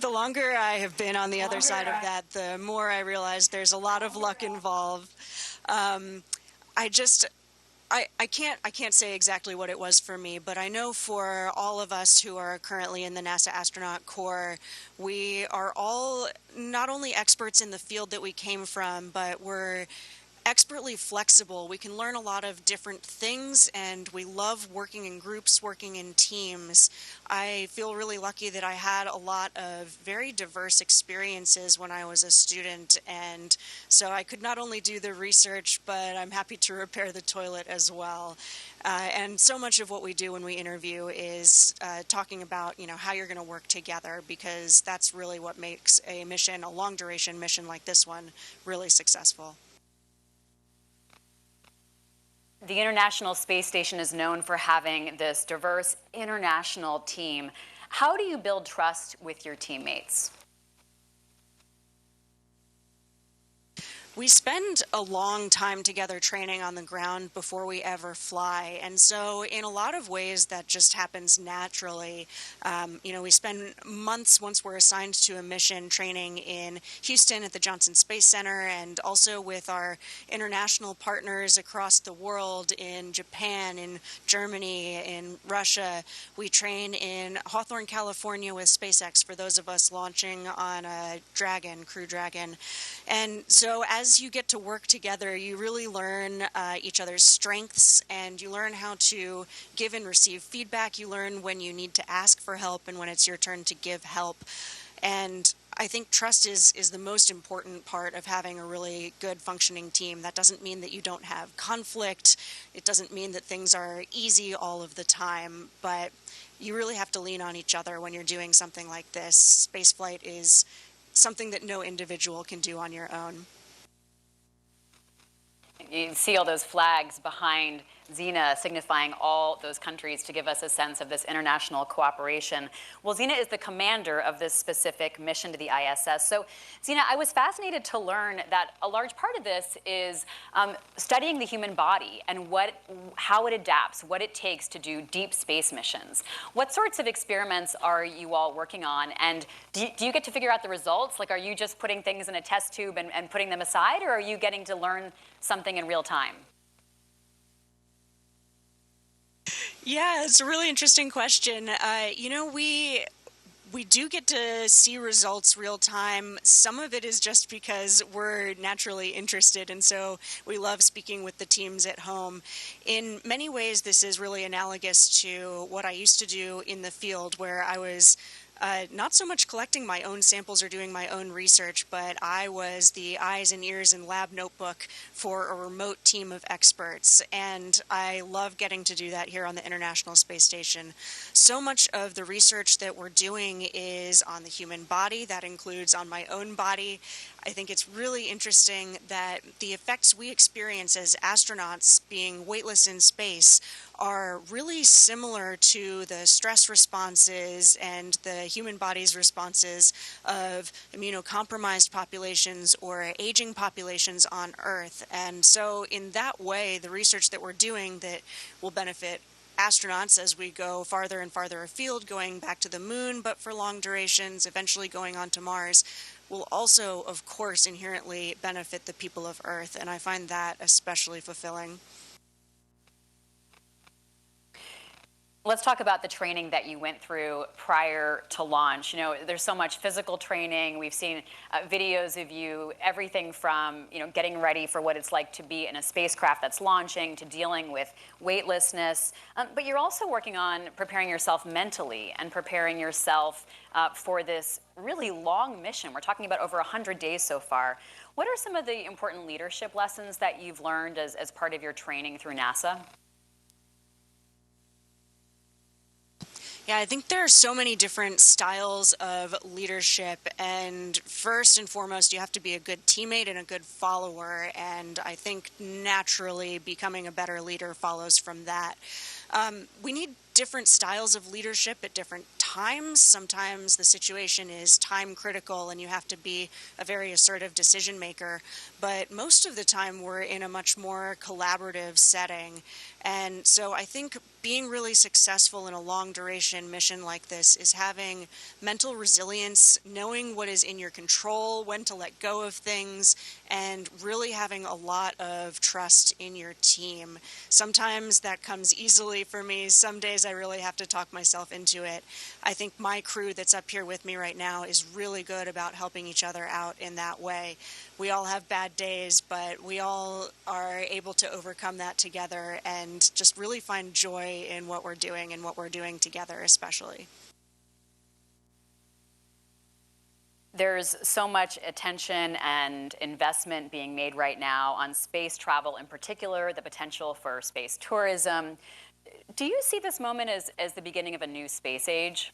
the longer I have been on the other side of that, the more I realize there's a lot of luck involved. Um, I just I can't say exactly what it was for me, but I know for all of us who are currently in the NASA astronaut corps, we are all not only experts in the field that we came from, but we're expertly flexible. We can learn a lot of different things, and we love working in groups, working in teams. I feel really lucky that I had a lot of very diverse experiences when I was a student, and so I could not only do the research, but I'm happy to repair the toilet as well. And so much of what we do when we interview is talking about, how you're going to work together, because that's really what makes a mission, a long duration mission like this one, really successful. The International Space Station is known for having this diverse international team. How do you build trust with your teammates? We spend a long time together training on the ground before we ever fly, and so in a lot of ways that just happens naturally. We spend months once we're assigned to a mission training in Houston at the Johnson Space Center, and also with our international partners across the world in Japan, in Germany, in Russia. We train in Hawthorne, California with SpaceX for those of us launching on a Crew Dragon. And so as you get to work together, you really learn each other's strengths, and you learn how to give and receive feedback. You learn when you need to ask for help and when it's your turn to give help. And I think trust is the most important part of having a really good functioning team. That doesn't mean that you don't have conflict. It doesn't mean that things are easy all of the time, but you really have to lean on each other when you're doing something like this. Spaceflight is something that no individual can do on your own. You see all those flags behind Zena signifying all those countries to give us a sense of this international cooperation. Well, Zena is the commander of this specific mission to the ISS. So, Zena, I was fascinated to learn that a large part of this is studying the human body and how it adapts, what it takes to do deep space missions. What sorts of experiments are you all working on? And do you get to figure out the results? Like, are you just putting things in a test tube and putting them aside, or are you getting to learn something in real time? Yeah, it's a really interesting question. We do get to see results real time. Some of it is just because we're naturally interested, and so we love speaking with the teams at home. In many ways, this is really analogous to what I used to do in the field, where I was not so much collecting my own samples or doing my own research, but I was the eyes and ears and lab notebook for a remote team of experts. And I love getting to do that here on the International Space Station. So much of the research that we're doing is on the human body. That includes on my own body. I think it's really interesting that the effects we experience as astronauts being weightless in space are really similar to the stress responses and the human body's responses of immunocompromised populations or aging populations on Earth. And so in that way, the research that we're doing that will benefit astronauts as we go farther and farther afield, going back to the moon, but for long durations, eventually going on to Mars, will also, of course, inherently benefit the people of Earth. And I find that especially fulfilling. Let's talk about the training that you went through prior to launch. There's so much physical training. We've seen videos of you, everything from, getting ready for what it's like to be in a spacecraft that's launching to dealing with weightlessness. But you're also working on preparing yourself mentally and preparing yourself for this really long mission. We're talking about over 100 days so far. What are some of the important leadership lessons that you've learned as part of your training through NASA? Yeah, I think there are so many different styles of leadership, and first and foremost, you have to be a good teammate and a good follower, and I think naturally becoming a better leader follows from that. We need different styles of leadership at different times. Sometimes the situation is time critical and you have to be a very assertive decision maker, but most of the time we're in a much more collaborative setting. And so I think being really successful in a long duration mission like this is having mental resilience, knowing what is in your control, when to let go of things, and really having a lot of trust in your team. Sometimes that comes easily for me. Some days I really have to talk myself into it. I think my crew that's up here with me right now is really good about helping each other out in that way. We all have bad days, but we all are able to overcome that together and just really find joy in what we're doing and what we're doing together, especially. There's so much attention and investment being made right now on space travel in particular, the potential for space tourism. Do you see this moment as the beginning of a new space age?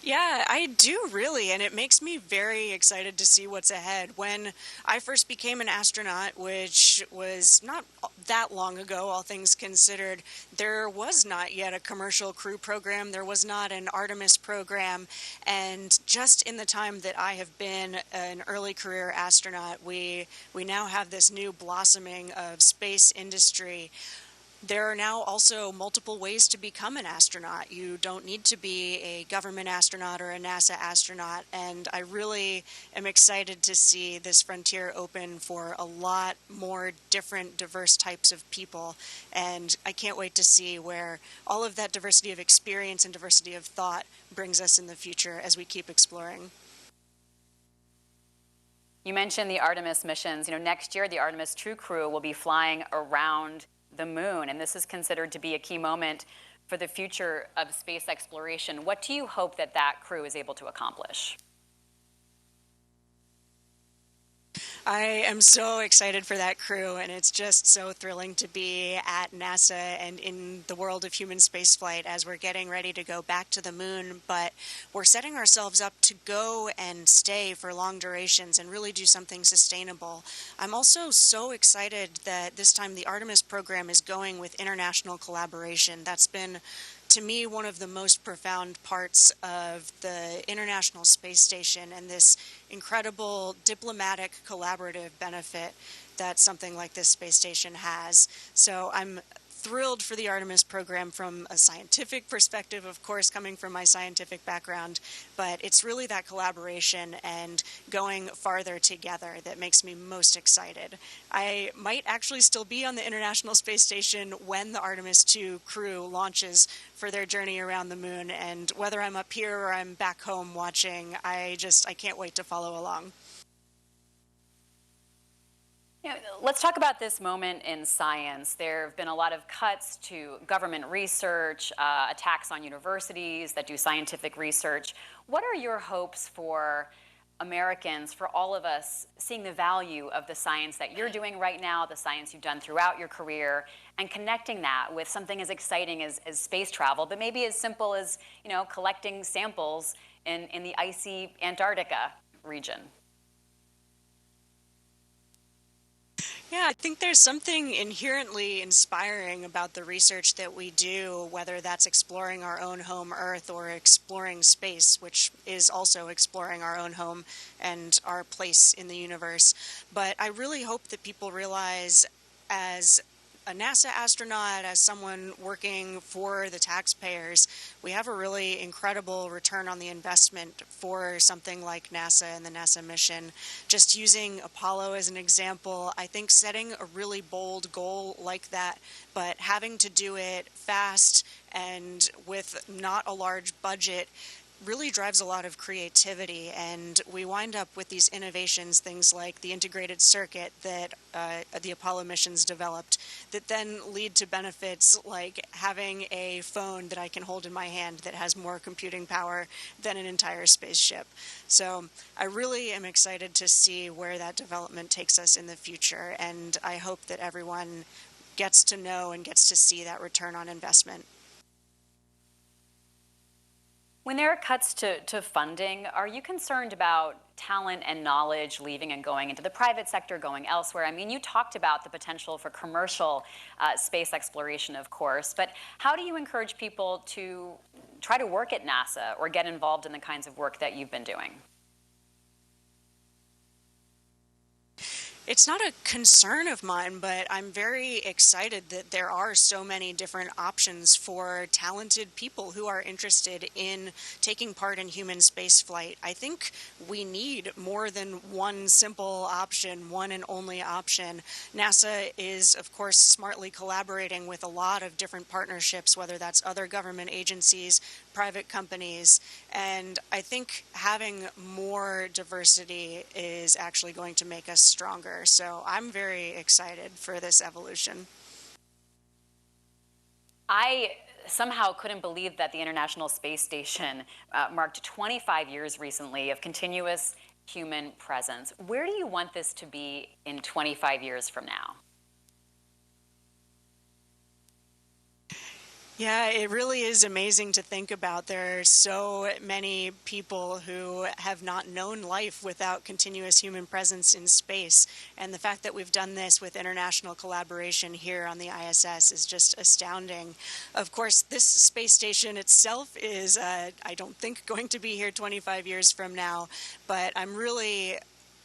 Yeah, I do really, and it makes me very excited to see what's ahead. When I first became an astronaut, which was not that long ago, all things considered, there was not yet a commercial crew program, there was not an Artemis program, and just in the time that I have been an early career astronaut, we now have this new blossoming of space industry. There are now also multiple ways to become an astronaut. You don't need to be a government astronaut or a NASA astronaut, and I really am excited to see this frontier open for a lot more different, diverse types of people, and I can't wait to see where all of that diversity of experience and diversity of thought brings us in the future as we keep exploring. You mentioned the Artemis missions. Next year, the Artemis True Crew will be flying around the moon, and this is considered to be a key moment for the future of space exploration. What do you hope that crew is able to accomplish? I am so excited for that crew, and it's just so thrilling to be at NASA and in the world of human spaceflight as we're getting ready to go back to the moon, but we're setting ourselves up to go and stay for long durations and really do something sustainable. I'm also so excited that this time the Artemis program is going with international collaboration. That's been, to me, one of the most profound parts of the International Space Station and this incredible diplomatic collaborative benefit that something like this space station has. So I'm thrilled for the Artemis program from a scientific perspective, of course, coming from my scientific background, but it's really that collaboration and going farther together that makes me most excited. I might actually still be on the International Space Station when the Artemis 2 crew launches for their journey around the moon, and whether I'm up here or I'm back home watching, I can't wait to follow along. Let's talk about this moment in science. There have been a lot of cuts to government research, attacks on universities that do scientific research. What are your hopes for Americans, for all of us, seeing the value of the science that you're doing right now, the science you've done throughout your career, and connecting that with something as exciting as space travel, but maybe as simple as collecting samples in the icy Antarctica region? Yeah, I think there's something inherently inspiring about the research that we do, whether that's exploring our own home Earth or exploring space, which is also exploring our own home and our place in the universe. But I really hope that people realize, as a NASA astronaut, as someone working for the taxpayers, we have a really incredible return on the investment for something like NASA and the NASA mission. Just using Apollo as an example, I think setting a really bold goal like that, but having to do it fast and with not a large budget, really drives a lot of creativity, and we wind up with these innovations, things like the integrated circuit that the Apollo missions developed, that then lead to benefits like having a phone that I can hold in my hand that has more computing power than an entire spaceship. So I really am excited to see where that development takes us in the future, and I hope that everyone gets to know and gets to see that return on investment. When When there are cuts to funding, are you concerned about talent and knowledge leaving and going into the private sector, going elsewhere? I mean, you talked about the potential for commercial space exploration, of course, but how do you encourage people to try to work at NASA or get involved in the kinds of work that you've been doing? It's not a concern of mine, but I'm very excited that there are so many different options for talented people who are interested in taking part in human spaceflight. I think we need more than one simple option, one and only option. NASA is, of course, smartly collaborating with a lot of different partnerships, whether that's other government agencies, private companies, and I think having more diversity is actually going to make us stronger. So I'm very excited for this evolution. I somehow couldn't believe that the International Space Station marked 25 years recently of continuous human presence. Where do you want this to be in 25 years from now? Yeah, it really is amazing to think about. There are so many people who have not known life without continuous human presence in space. And the fact that we've done this with international collaboration here on the ISS is just astounding. Of course, this space station itself is, I don't think, going to be here 25 years from now, but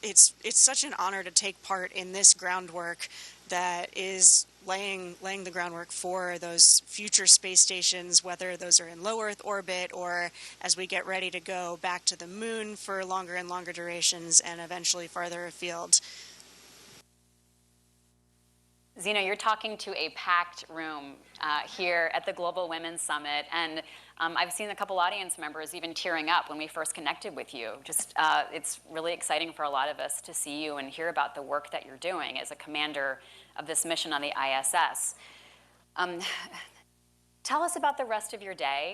it's such an honor to take part in this groundwork that is laying the groundwork for those future space stations, whether those are in low Earth orbit or as we get ready to go back to the moon for longer and longer durations and eventually farther afield. Zena, you're talking to a packed room here at the Global Women's Summit, and I've seen a couple audience members even tearing up when we first connected with you. Just, it's really exciting for a lot of us to see you and hear about the work that you're doing as a commander of this mission on the ISS. Tell us about the rest of your day.